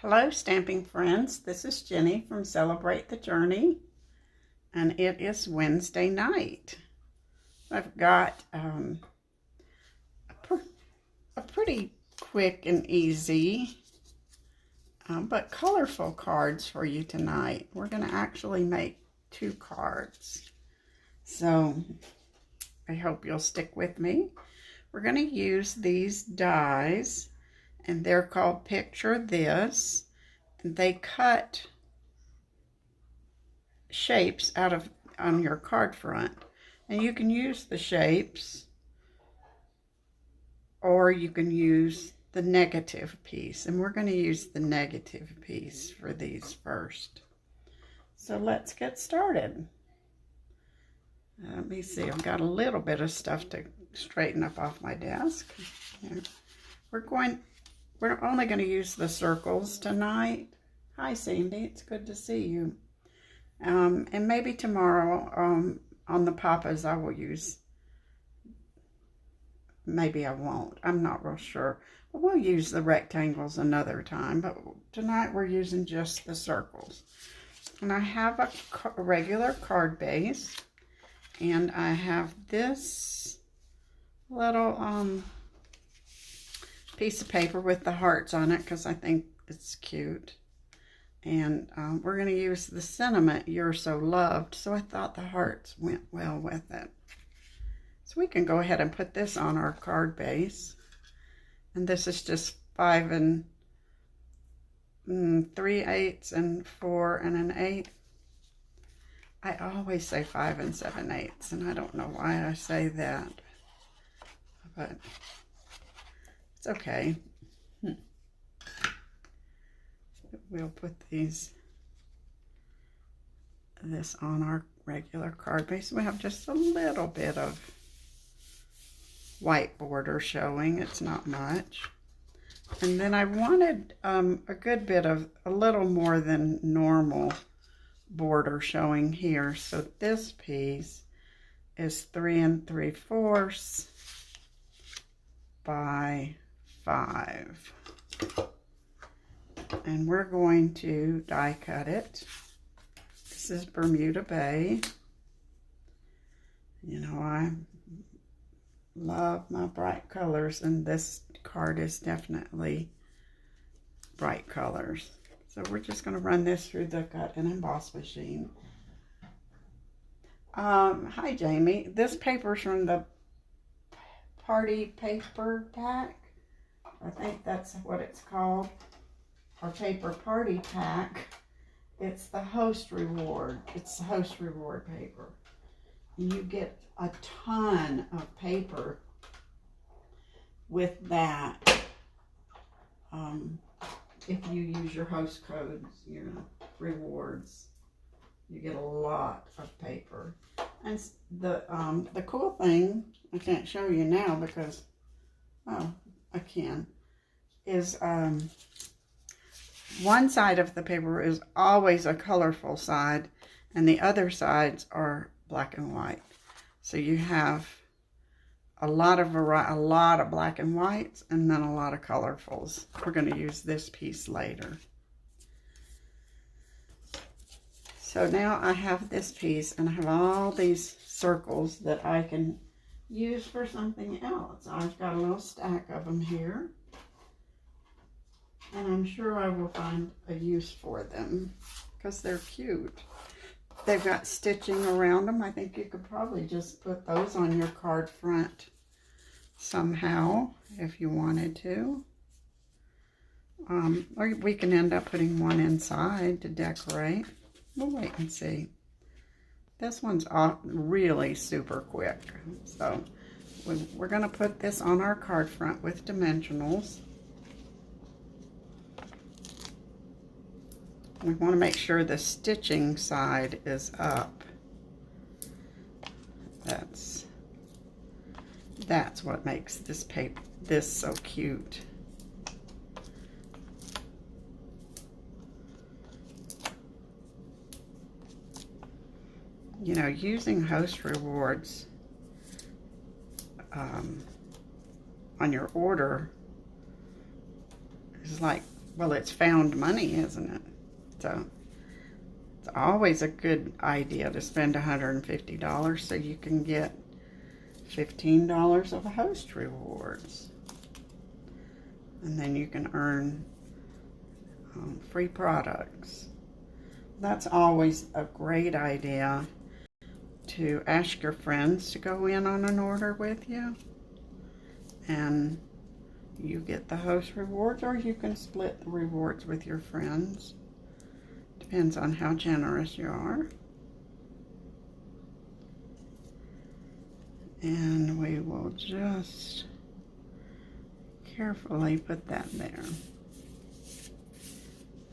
Hello, stamping friends. This is Jenny from Celebrate the Journey, and it is Wednesday night. I've got a pretty quick and easy, but colorful cards for you tonight. We're going to actually make 2 cards, so I hope you'll stick with me. We're going to use these dies, and they're called Picture This. They cut shapes out of on your card front, and you can use the shapes or you can use the negative piece, and we're going to use the negative piece for these first. So let's get started. Let me see, I've got a little bit of stuff to straighten up off my desk. We're only going to use the circles tonight. Hi, Sandy. It's good to see you. And maybe tomorrow on the papas I will use, maybe I won't. I'm not real sure. But we'll use the rectangles another time. But tonight we're using just the circles. And I have a regular card base. And I have this little piece of paper with the hearts on it because I think it's cute. And we're going to use the sentiment, "You're so loved," so I thought the hearts went well with it. So we can go ahead and put this on our card base. And this is just 5 3/8 and 4 and an 8. I always say 5 7/8, and I don't know why I say that, but it's okay. We'll put this on our regular card base. We have just a little bit of white border showing. It's not much. And then I wanted a good bit of a little more than normal border showing here. So this piece is 3 3/4 by 5. And we're going to die cut it. This is Bermuda Bay. You know, I love my bright colors, and this card is definitely bright colors. So we're just going to run this through the cut and emboss machine. Hi, Jamie. This paper's from the Party Paper Pack. I think that's what it's called. Our paper party pack. It's the host reward. It's the host reward paper. And you get a ton of paper with that. If you use your host codes, your rewards, you get a lot of paper. And the cool thing, I can't show you now because, oh, I can, is one side of the paper is always a colorful side, and the other sides are black and white. So you have a lot of black and whites, and then a lot of colorfuls. We're going to use this piece later. So now I have this piece, and I have all these circles that I can use for something else. I've got a little stack of them here, and I'm sure I will find a use for them because they're cute. They've got stitching around them. I think you could probably just put those on your card front somehow if you wanted to. Or we can end up putting one inside to decorate. We'll wait and see. This one's really super quick. So we're going to put this on our card front with dimensionals. We want to make sure the stitching side is up. That's what makes this so cute. You know, using host rewards on your order is like well, it's found money, isn't it? So it's always a good idea to spend $150 so you can get $15 of host rewards. And then you can earn free products. That's always a great idea, to ask your friends to go in on an order with you. And you get the host rewards, or you can split the rewards with your friends. Depends on how generous you are. And we will just carefully put that there.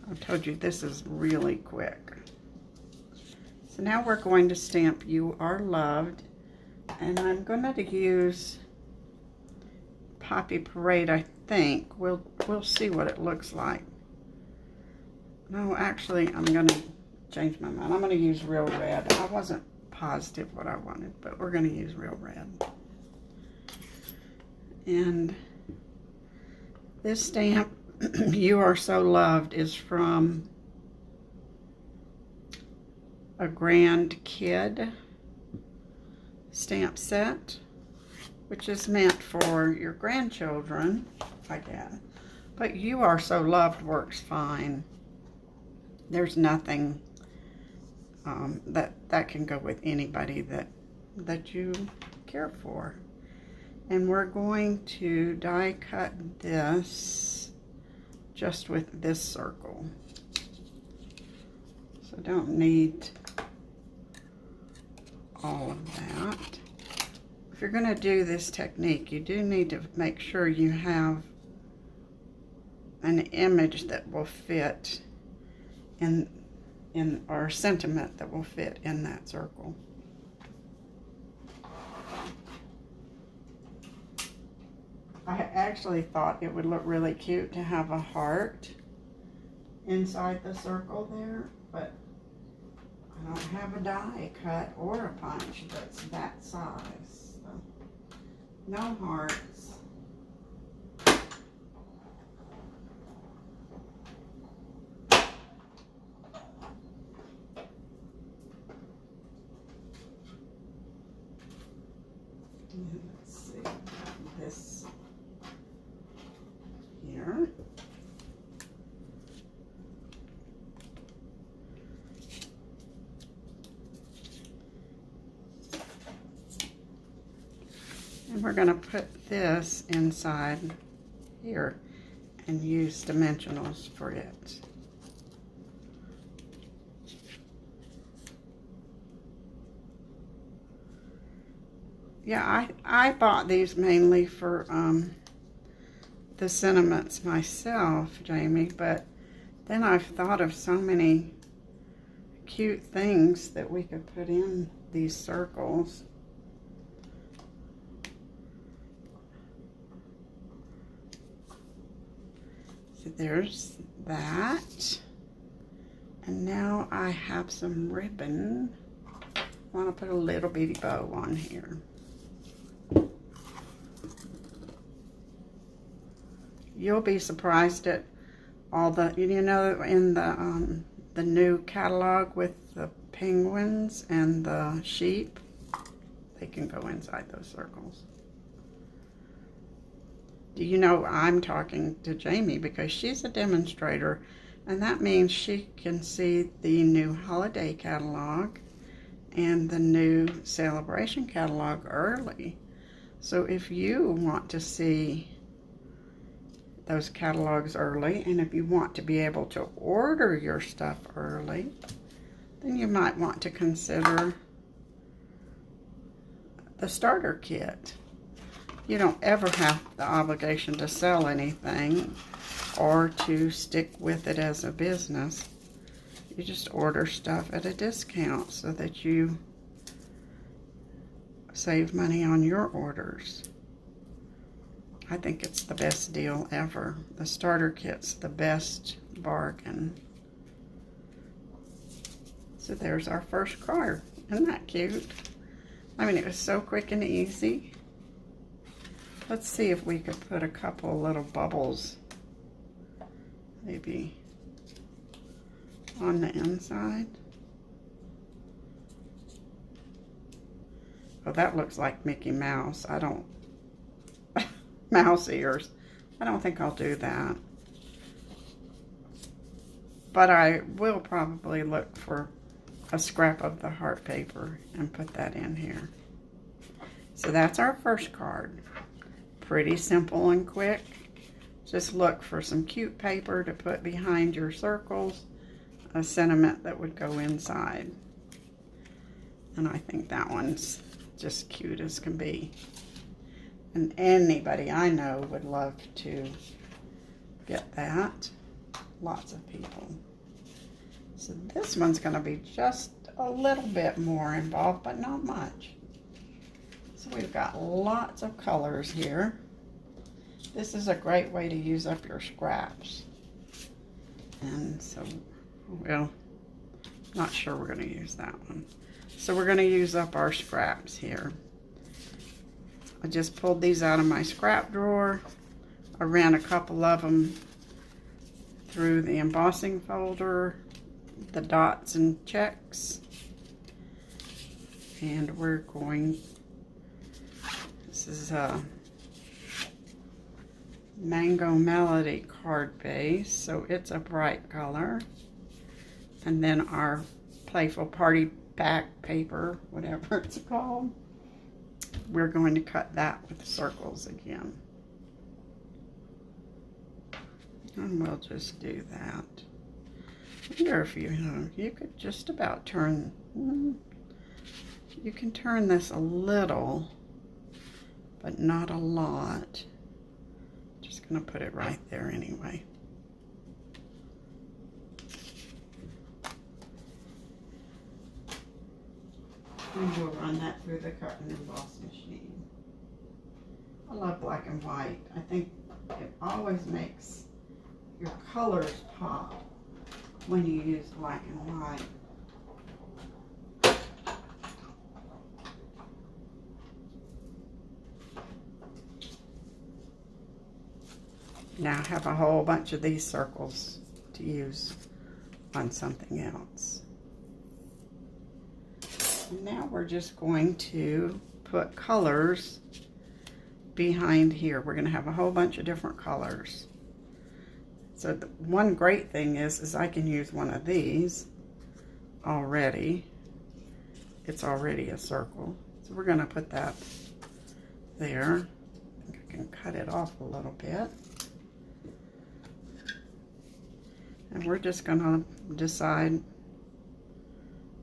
I told you this is really quick. So now we're going to stamp "You Are Loved," and I'm going to use Poppy Parade, I think. We'll see what it looks like. No, actually, I'm going to change my mind. I'm going to use Real Red. I wasn't positive what I wanted, but we're going to use Real Red. And this stamp, "You Are So Loved," is from a Grand Kid stamp set, which is meant for your grandchildren, I guess. But "You Are So Loved" works fine. There's nothing that can go with anybody that you care for. And we're going to die cut this just with this circle. So don't need all of that. If you're going to do this technique, you do need to make sure you have an image that will fit in or sentiment that will fit in that circle. I actually thought it would look really cute to have a heart inside the circle there, but I don't have a die cut or a punch that's that size. So no hearts. Let's see, this here. And we're going to put this inside here and use dimensionals for it. Yeah, I bought these mainly for the sentiments myself, Jamie, but then I've thought of so many cute things that we could put in these circles. So there's that. And now I have some ribbon. I want to put a little bitty bow on here. You'll be surprised at all the, you know, in the new catalog with the penguins and the sheep, they can go inside those circles. Do you know I'm talking to Jamie because she's a demonstrator, and that means she can see the new holiday catalog and the new celebration catalog early. So if you want to see those catalogs early, and if you want to be able to order your stuff early, then you might want to consider the starter kit. You don't ever have the obligation to sell anything or to stick with it as a business. You just order stuff at a discount so that you save money on your orders. I think it's the best deal ever. The starter kit's the best bargain. So there's our first card. Isn't that cute? I mean, it was so quick and easy. Let's see if we could put a couple little bubbles maybe on the inside. Oh, that looks like Mickey Mouse. I don't, mouse ears. I don't think I'll do that. But I will probably look for a scrap of the heart paper and put that in here. So that's our first card. Pretty simple and quick. Just look for some cute paper to put behind your circles, a sentiment that would go inside. And I think that one's just cute as can be. And anybody I know would love to get that. Lots of people. So this one's going to be just a little bit more involved, but not much. So we've got lots of colors here. This is a great way to use up your scraps. And so, well, not sure we're going to use that one. So we're going to use up our scraps here. I just pulled these out of my scrap drawer. I ran a couple of them through the embossing folder, the dots and checks. And we're going, this is a Mango Melody card base, so it's a bright color. And then our Playful Party Pack paper, whatever it's called, we're going to cut that with circles again. And we'll just do that. I wonder if you could just about turn, you can turn this a little, but not a lot. Just gonna put it right there anyway. And we'll run that through the cut and emboss machine. I love black and white. I think it always makes your colors pop when you use black and white. Now I have a whole bunch of these circles to use on something else. And now we're just going to put colors behind here. We're going to have a whole bunch of different colors. So the one great thing is I can use one of these already. It's already a circle. So we're going to put that there. I think I can cut it off a little bit. And we're just going to decide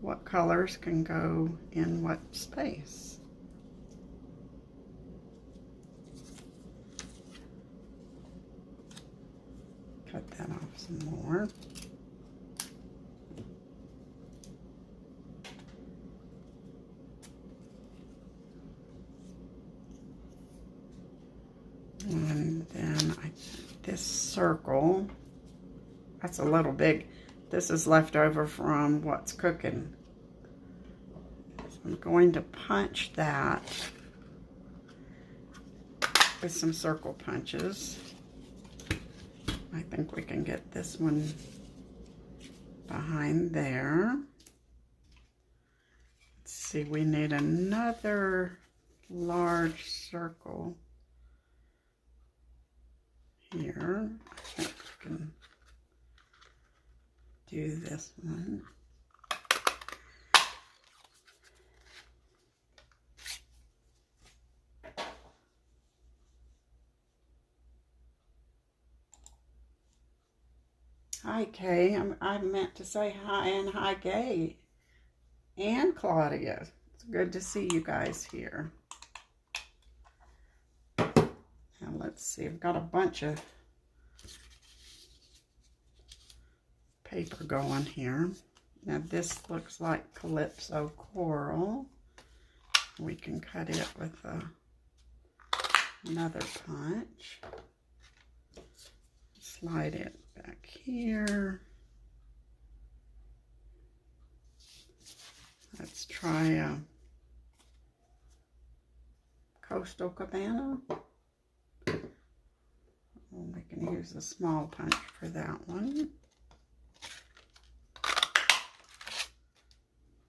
what colors can go in what space. Cut that off some more. And then this circle, that's a little big. This is left over from what's cooking. So I'm going to punch that with some circle punches. I think we can get this one behind there. Let's see, we need another large circle here. I think we can do this one. Hi, Kay. I meant to say hi, and hi, Gay. And Claudia. It's good to see you guys here. Now, let's see. I've got a bunch of paper going here. Now, this looks like Calypso Coral. We can cut it with another punch. Slide it back here. Let's try a Coastal Cabana. Oh, we can use a small punch for that one.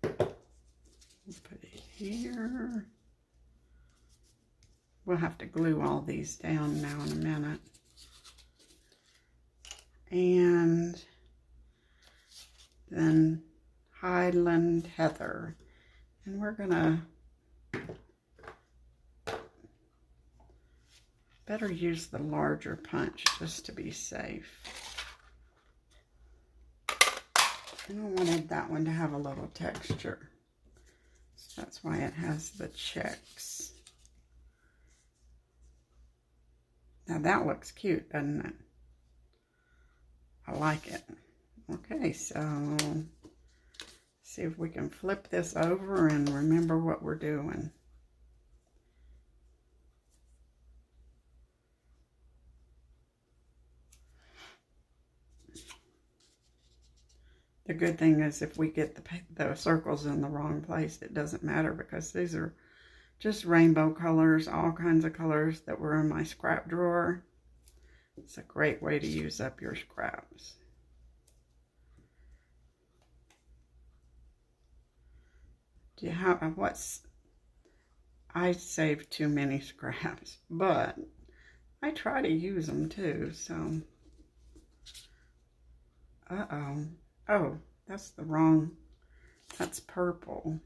We'll put it here. We'll have to glue all these down now in a minute. And then Highland Heather. And we're gonna better use the larger punch just to be safe. And I wanted that one to have a little texture. So that's why it has the checks. Now that looks cute, doesn't it? I like it. Okay, so see if we can flip this over and remember what we're doing. The good thing is if we get the circles in the wrong place, it doesn't matter because these are just rainbow colors, all kinds of colors that were in my scrap drawer. It's a great way to use up your scraps. Do you have I saved too many scraps, but I try to use them too, so. Uh-oh. Oh, that's the wrong, that's purple.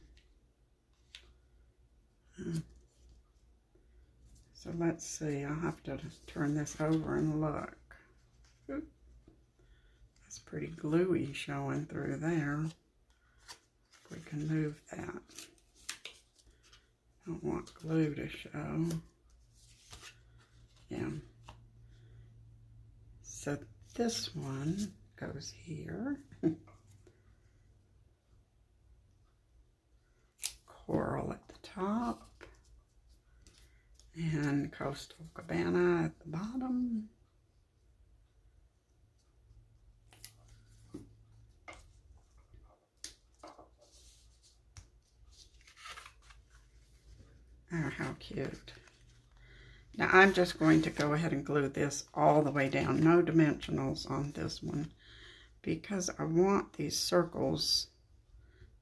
So let's see, I'll have to turn this over and look. Oop. That's pretty gluey showing through there. We can move that. Don't want glue to show. Yeah. So this one goes here. Coral at the top. And Coastal Cabana at the bottom. Oh, how cute. Now I'm just going to go ahead and glue this all the way down. No dimensionals on this one because I want these circles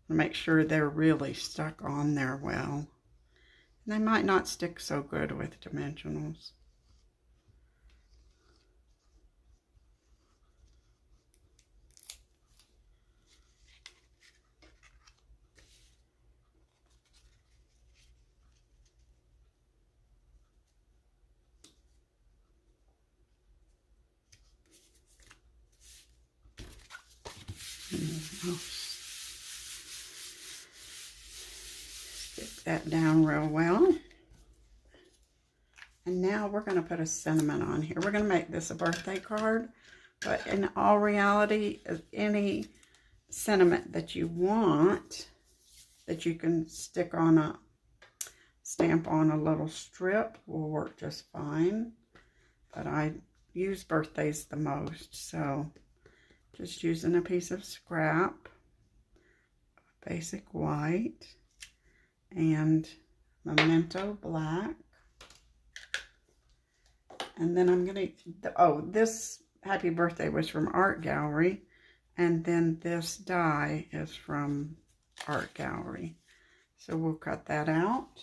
to make sure they're really stuck on there well. They might not stick so good with dimensionals. Stick that down real well. And now we're going to put a sentiment on here. We're going to make this a birthday card, but in all reality, any sentiment that you want that you can stick on a stamp on a little strip will work just fine. But I use birthdays the most, so just using a piece of scrap, basic white, and Memento black. And then I'm going to, oh, this happy birthday was from Art Gallery. And then this die is from Art Gallery. So we'll cut that out.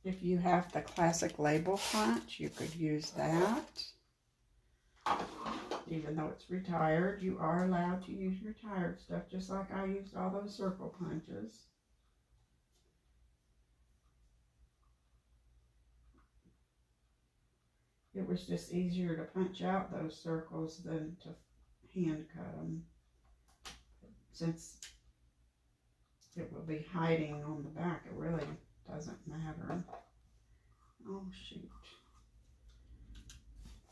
If you have the classic label punch, you could use that. Even though it's retired, you are allowed to use retired stuff, just like I used all those circle punches. It was just easier to punch out those circles than to hand cut them, since it will be hiding on the back. It really doesn't matter. Oh shoot,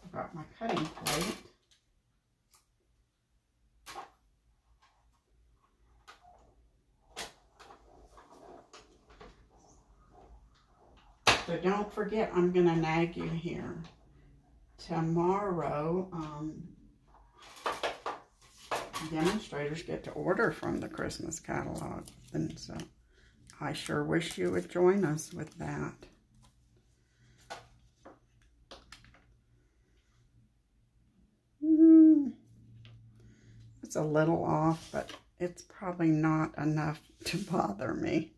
I got my cutting plate. So don't forget, I'm gonna nag you here. Tomorrow, demonstrators get to order from the Christmas catalog, and so I sure wish you would join us with that. It's a little off, but it's probably not enough to bother me.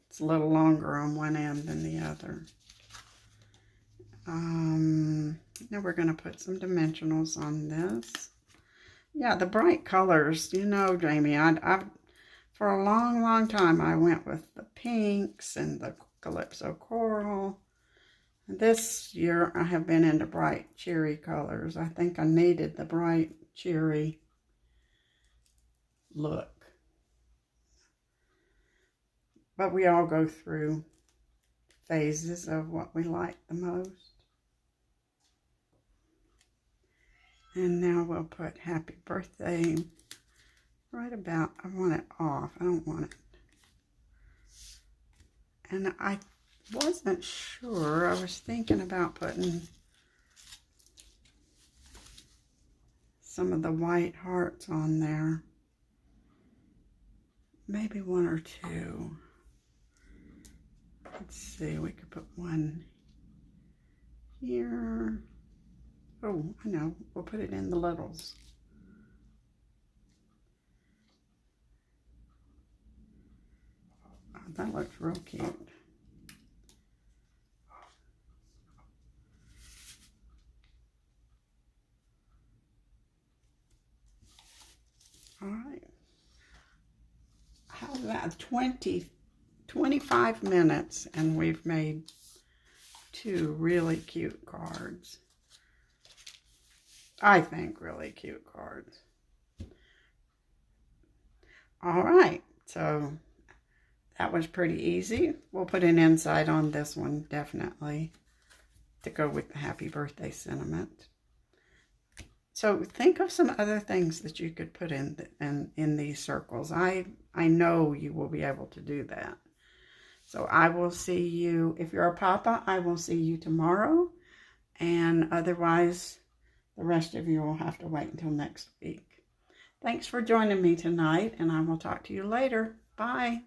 It's a little longer on one end than the other. Now we're going to put some dimensionals on this. Yeah, the bright colors, you know, Jamie, I've for a long, long time, I went with the pinks and the Calypso Coral. This year, I have been into bright cherry colors. I think I needed the bright cherry look. But we all go through phases of what we like the most. And now we'll put Happy Birthday right about, I want it off. I don't want it. And I wasn't sure. I was thinking about putting some of the white hearts on there. Maybe one or two. Let's see, we could put one here. Oh, I know, we'll put it in the littles. Oh, that looks real cute. All right. How's that? 25 minutes, and we've made 2 really cute cards. I think really cute cards. All right, so that was pretty easy. We'll put an inside on this one, definitely, to go with the happy birthday sentiment. So think of some other things that you could put in these circles. I know you will be able to do that. So I will see you, if you're a papa, I will see you tomorrow. And otherwise, the rest of you will have to wait until next week. Thanks for joining me tonight, and I will talk to you later. Bye.